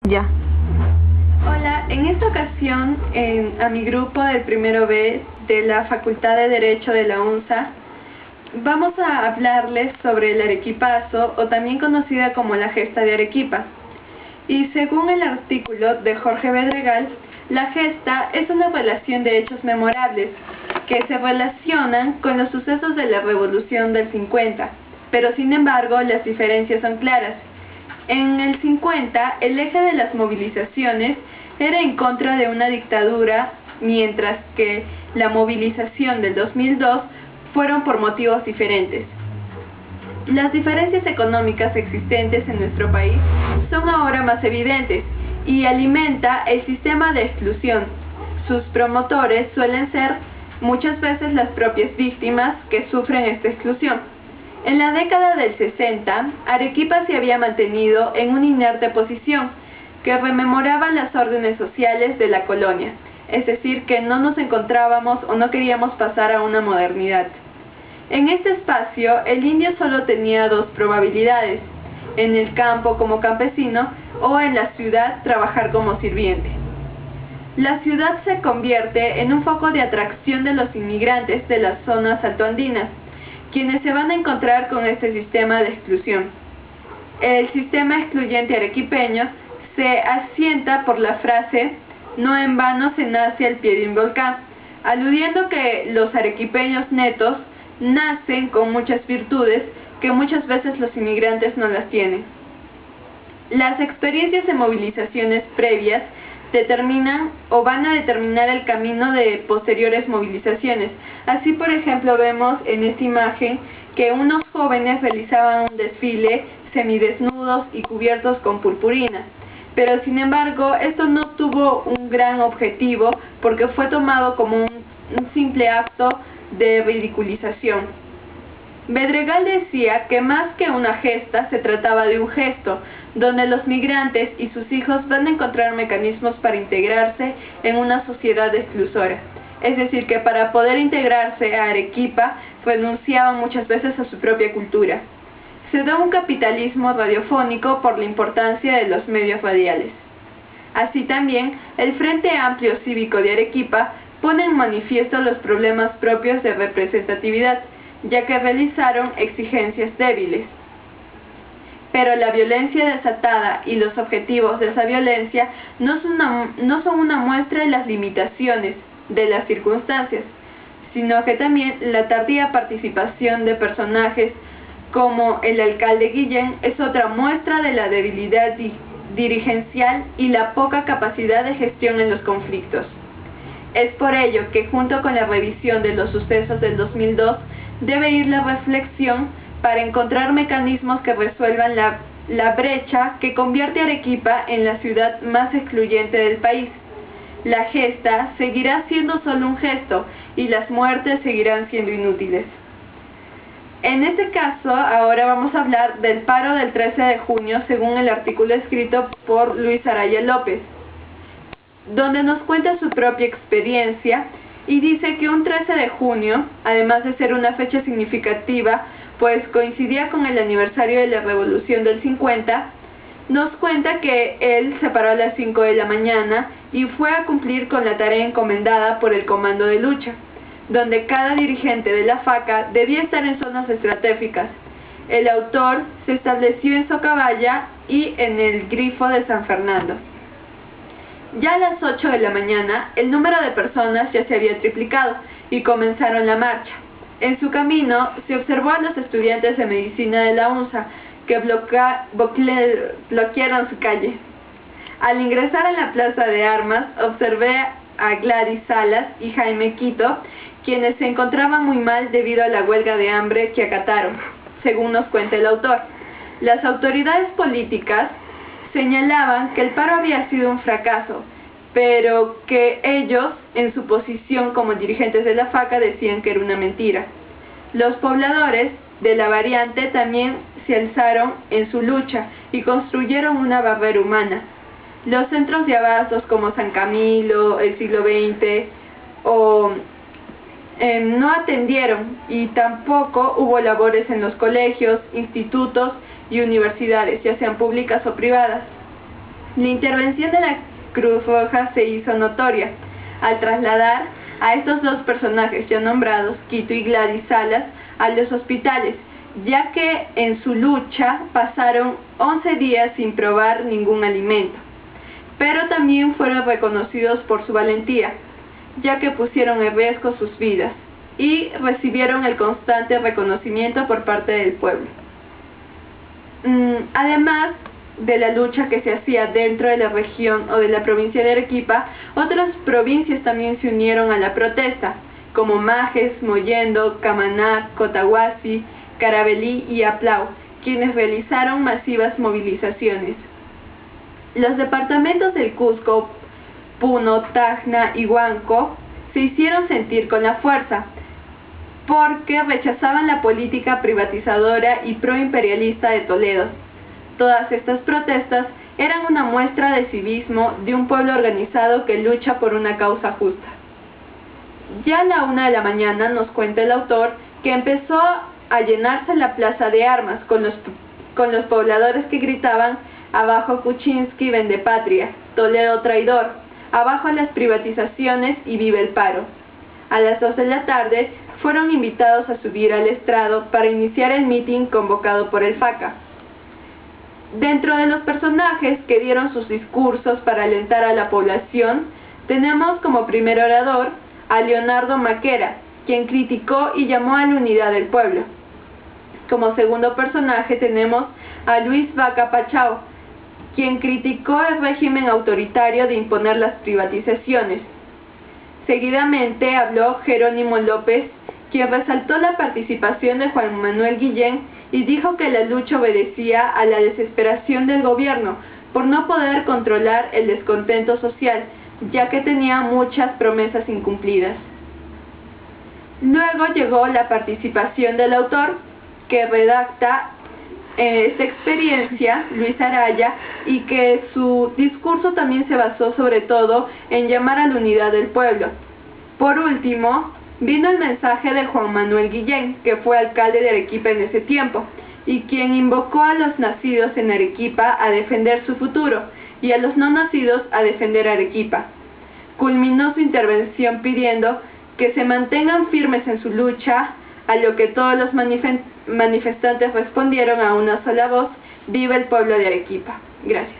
Ya. Hola, en esta ocasión a mi grupo del primero B de la Facultad de Derecho de la UNSA vamos a hablarles sobre el arequipazo, o también conocida como la gesta de Arequipa. Y según el artículo de Jorge Bedregal, la gesta es una relación de hechos memorables que se relacionan con los sucesos de la Revolución del 50, pero sin embargo las diferencias son claras. En el 50, el eje de las movilizaciones era en contra de una dictadura, mientras que la movilización del 2002 fueron por motivos diferentes. Las diferencias económicas existentes en nuestro país son ahora más evidentes y alimenta el sistema de exclusión. Sus promotores suelen ser muchas veces las propias víctimas que sufren esta exclusión. En la década del 60, Arequipa se había mantenido en una inerte posición que rememoraba las órdenes sociales de la colonia, es decir, que no nos encontrábamos o no queríamos pasar a una modernidad. En este espacio, el indio solo tenía dos probabilidades: en el campo como campesino o en la ciudad trabajar como sirviente. La ciudad se convierte en un foco de atracción de los inmigrantes de las zonas altoandinas, quienes se van a encontrar con este sistema de exclusión. El sistema excluyente arequipeño se asienta por la frase "no en vano se nace al pie de un volcán", aludiendo que los arequipeños netos nacen con muchas virtudes que muchas veces los inmigrantes no las tienen. Las experiencias de movilizaciones previas determinan o van a determinar el camino de posteriores movilizaciones. Así, por ejemplo, vemos en esta imagen que unos jóvenes realizaban un desfile semidesnudos y cubiertos con purpurina, pero sin embargo esto no tuvo un gran objetivo porque fue tomado como un simple acto de ridiculización. Bedregal decía que más que una gesta se trataba de un gesto, donde los migrantes y sus hijos van a encontrar mecanismos para integrarse en una sociedad exclusora. Es decir, que para poder integrarse a Arequipa renunciaban muchas veces a su propia cultura. Se da un capitalismo radiofónico por la importancia de los medios radiales. Así también, el Frente Amplio Cívico de Arequipa pone en manifiesto los problemas propios de representatividad, ya que realizaron exigencias débiles. Pero la violencia desatada y los objetivos de esa violencia no son una muestra de las limitaciones de las circunstancias, sino que también la tardía participación de personajes como el alcalde Guillén es otra muestra de la debilidad dirigencial y la poca capacidad de gestión en los conflictos. Es por ello que junto con la revisión de los sucesos del 2002 debe ir la reflexión para encontrar mecanismos que resuelvan la brecha que convierte a Arequipa en la ciudad más excluyente del país. La gesta seguirá siendo solo un gesto y las muertes seguirán siendo inútiles. En este caso, ahora vamos a hablar del paro del 13 de junio según el artículo escrito por Luis Araya López, donde nos cuenta su propia experiencia y dice que un 13 de junio, además de ser una fecha significativa, pues coincidía con el aniversario de la Revolución del 50, nos cuenta que él se paró a las 5 de la mañana y fue a cumplir con la tarea encomendada por el Comando de Lucha, donde cada dirigente de la FACA debía estar en zonas estratégicas. El autor se estableció en Socabaya y en el Grifo de San Fernando. Ya a las 8 de la mañana, el número de personas ya se había triplicado y comenzaron la marcha. En su camino, se observó a los estudiantes de medicina de la UNSA que bloquearon su calle. Al ingresar a la Plaza de Armas, observé a Gladys Salas y Jaime Quito, quienes se encontraban muy mal debido a la huelga de hambre que acataron, según nos cuenta el autor. Las autoridades políticas señalaban que el paro había sido un fracaso, pero que ellos, en su posición como dirigentes de la FACA, decían que era una mentira. Los pobladores de la variante también se alzaron en su lucha y construyeron una barrera humana. Los centros de abastos como San Camilo, el Siglo XX no atendieron, y tampoco hubo labores en los colegios, institutos y universidades, ya sean públicas o privadas. La intervención de la Cruz Roja se hizo notoria al trasladar a estos dos personajes ya nombrados, Quito y Gladys Salas, a los hospitales, ya que en su lucha pasaron 11 días sin probar ningún alimento. Pero también fueron reconocidos por su valentía, ya que pusieron en riesgo sus vidas y recibieron el constante reconocimiento por parte del pueblo. Además de la lucha que se hacía dentro de la región o de la provincia de Arequipa, otras provincias también se unieron a la protesta, como Majes, Mollendo, Camaná, Cotahuasi, Caravelí y Aplau, quienes realizaron masivas movilizaciones. Los departamentos del Cusco, Puno, Tacna y Huánuco se hicieron sentir con la fuerza, porque rechazaban la política privatizadora y proimperialista de Toledo. Todas estas protestas eran una muestra de civismo de un pueblo organizado que lucha por una causa justa. Ya a la 1 de la mañana, nos cuenta el autor, que empezó a llenarse la plaza de armas con los pobladores que gritaban: abajo Kuczynski, vendepatria, Toledo traidor, abajo las privatizaciones y vive el paro. A las 2 de la tarde fueron invitados a subir al estrado para iniciar el mitin convocado por el FACA. Dentro de los personajes que dieron sus discursos para alentar a la población, tenemos como primer orador a Leonardo Maquera, quien criticó y llamó a la unidad del pueblo. Como segundo personaje tenemos a Luis Vaca Pachao, quien criticó el régimen autoritario de imponer las privatizaciones. Seguidamente habló Jerónimo López, quien resaltó la participación de Juan Manuel Guillén y dijo que la lucha obedecía a la desesperación del gobierno por no poder controlar el descontento social, ya que tenía muchas promesas incumplidas. Luego llegó la participación del autor, que redacta esta experiencia, Luis Araya, y que su discurso también se basó sobre todo en llamar a la unidad del pueblo. Por último, vino el mensaje de Juan Manuel Guillén, que fue alcalde de Arequipa en ese tiempo, y quien invocó a los nacidos en Arequipa a defender su futuro, y a los no nacidos a defender Arequipa. Culminó su intervención pidiendo que se mantengan firmes en su lucha, a lo que todos los manifestantes respondieron a una sola voz: ¡viva el pueblo de Arequipa! Gracias.